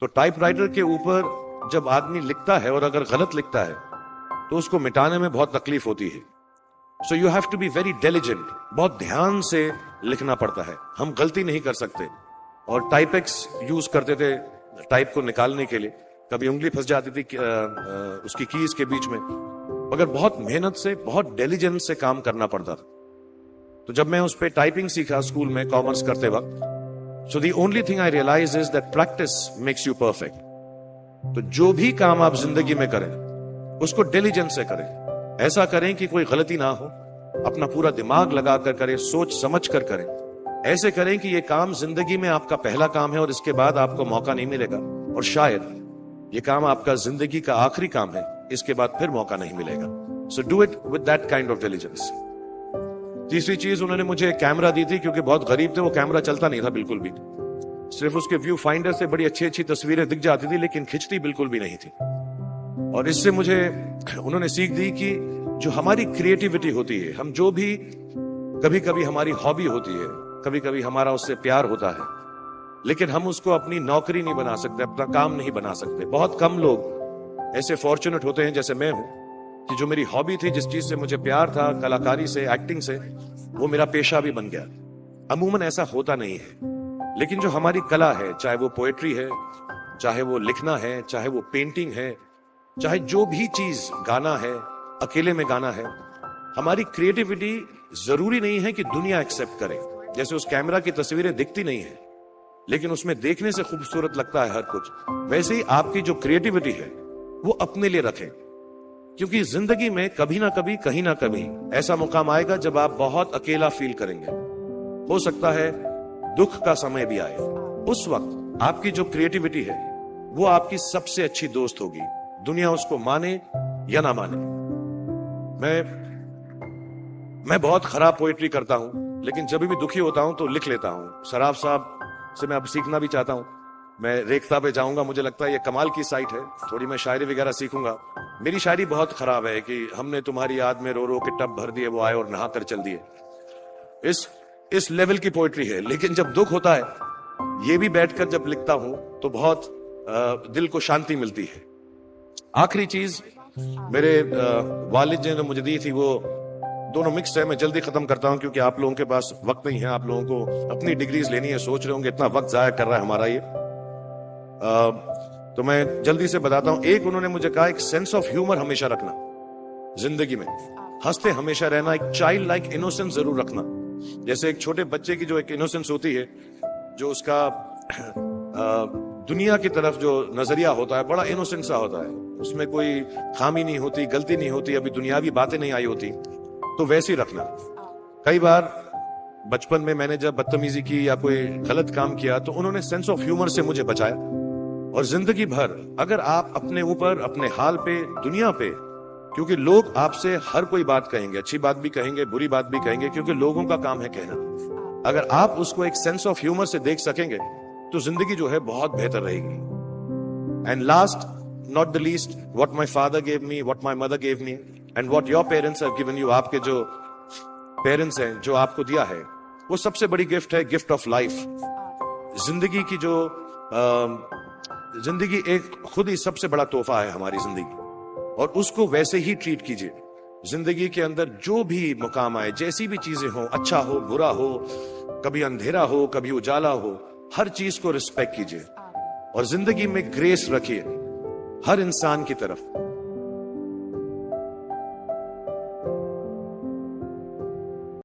तो टाइपराइटर के ऊपर जब आदमी लिखता है और अगर गलत लिखता है तो उसको मिटाने में बहुत तकलीफ होती है। So you have to be very diligent, बहुत ध्यान से लिखना पड़ता है। हम गलती नहीं कर सकते। और टाइपेक्स यूज करते थे टाइप को निकालने के लिए, कभी उंगली फंस जाती थी उसकी कीज के बीच में, मगर बहुत मेहनत से, बहुत डिलिजेंस से काम करना पड़ता था। तो जब मैं उस पर टाइपिंग सीखा स्कूल में कॉमर्स करते वक्त, so the only thing I realize is that practice makes you perfect. तो जो भी काम आप जिंदगी में करें उसको डिलिजेंस से करें, ऐसा करें कि कोई गलती ना हो, अपना पूरा दिमाग लगाकर करें, सोच समझ कर करें, ऐसे करें कि ये काम जिंदगी में आपका पहला काम है और इसके बाद आपको मौका नहीं मिलेगा, और शायद ये काम आपका जिंदगी का आखिरी काम है, इसके बाद फिर मौका नहीं मिलेगा। So do it with that kind of diligence. तीसरी चीज, उन्होंने मुझे कैमरा दी थी, क्योंकि बहुत गरीब थे, वो कैमरा चलता नहीं था बिल्कुल भी, सिर्फ उसके व्यू फाइंडर से बड़ी अच्छी अच्छी तस्वीरें दिख जाती थी, लेकिन खिंचती बिल्कुल भी नहीं थी। और इससे मुझे उन्होंने सीख दी कि जो हमारी क्रिएटिविटी होती है, हम जो भी, कभी कभी हमारी हॉबी होती है, कभी कभी हमारा उससे प्यार होता है, लेकिन हम उसको अपनी नौकरी नहीं बना सकते, अपना काम नहीं बना सकते। बहुत कम लोग ऐसे फॉर्चुनेट होते हैं जैसे मैं हूं कि जो मेरी हॉबी थी, जिस चीज से मुझे प्यार था, कलाकारी से, एक्टिंग से, वो मेरा पेशा भी बन गया। अमूमन ऐसा होता नहीं है। लेकिन जो हमारी कला है, चाहे वो पोएट्री है, चाहे वो लिखना है, चाहे वो पेंटिंग है, चाहे जो भी चीज, गाना है, अकेले में गाना है, हमारी क्रिएटिविटी जरूरी नहीं है कि दुनिया एक्सेप्ट करे। जैसे उस कैमरा की तस्वीरें दिखती नहीं है, लेकिन उसमें देखने से खूबसूरत लगता है हर कुछ, वैसे ही आपकी जो क्रिएटिविटी है वो अपने लिए रखें। क्योंकि जिंदगी में कभी ना कभी, कहीं ना कभी ऐसा मुकाम आएगा जब आप बहुत अकेला फील करेंगे। हो सकता है दुख का समय भी आए। उस वक्त आपकी जो क्रिएटिविटी है वो आपकी सबसे अच्छी दोस्त होगी, दुनिया उसको माने या ना माने। मैं बहुत खराब पोएट्री करता हूं, लेकिन जब भी दुखी होता हूं तो लिख लेता हूं। सराफ साहब से मैं अब सीखना भी चाहता हूं। मैं रेखता पे जाऊंगा, मुझे लगता है ये कमाल की साइट है, थोड़ी मैं शायरी वगैरह सीखूंगा। मेरी शायरी बहुत खराब है कि हमने तुम्हारी याद में रो रो के टब भर दिए, वो आए और नहा कर चल दिए। इस लेवल की पोएट्री है। लेकिन जब दुख होता है, ये भी बैठकर जब लिखता हूं तो बहुत दिल को शांति मिलती है। आखिरी चीज मेरे वालिद जी ने मुझे दी थी, वो दोनों मिक्स है, मैं जल्दी खत्म करता हूं क्योंकि आप लोगों के पास वक्त नहीं है, आप लोगों को अपनी डिग्रीज लेनी है, सोच रहे होंगे इतना वक्त जाया कर रहा है हमारा ये। तो मैं जल्दी से बताता हूं। एक, उन्होंने मुझे कहा, एक सेंस ऑफ ह्यूमर हमेशा रखना जिंदगी में, हंसते हमेशा रहना, एक चाइल्ड लाइक इनोसेंस जरूर रखना। जैसे एक छोटे बच्चे की जो एक इनोसेंस होती है, जो उसका दुनिया की तरफ जो नजरिया होता है, बड़ा इनोसेंट सा होता है, उसमें कोई खामी नहीं होती, गलती नहीं होती, अभी दुनियावी बातें नहीं आई होती, तो वैसे ही रखना। कई बार बचपन में मैंने जब बदतमीजी की या कोई गलत काम किया तो उन्होंने सेंस ऑफ ह्यूमर से मुझे बचाया। और जिंदगी भर अगर आप अपने ऊपर, अपने हाल पे, दुनिया पे, क्योंकि लोग आपसे हर कोई बात कहेंगे, अच्छी बात भी कहेंगे, बुरी बात भी कहेंगे, क्योंकि लोगों का काम है कहना। अगर आप उसको एक सेंस ऑफ ह्यूमर से देख सकेंगे तो जिंदगी जो है बहुत बेहतर रहेगी। And last not the least, what my father gave me, what my mother gave me, and what your parents have given you. आपके जो पेरेंट्स हैं, जो आपको दिया है, वो सबसे बड़ी गिफ्ट है, गिफ्ट ऑफ लाइफ। जिंदगी की जो जिंदगी एक खुद ही सबसे बड़ा तोहफा है हमारी जिंदगी, और उसको वैसे ही ट्रीट कीजिए। जिंदगी के अंदर जो भी मुकाम आए, जैसी भी चीजें हो, अच्छा हो, बुरा हो, कभी अंधेरा हो, कभी उजाला हो, हर चीज को रिस्पेक्ट कीजिए और जिंदगी में ग्रेस रखिए हर इंसान की तरफ।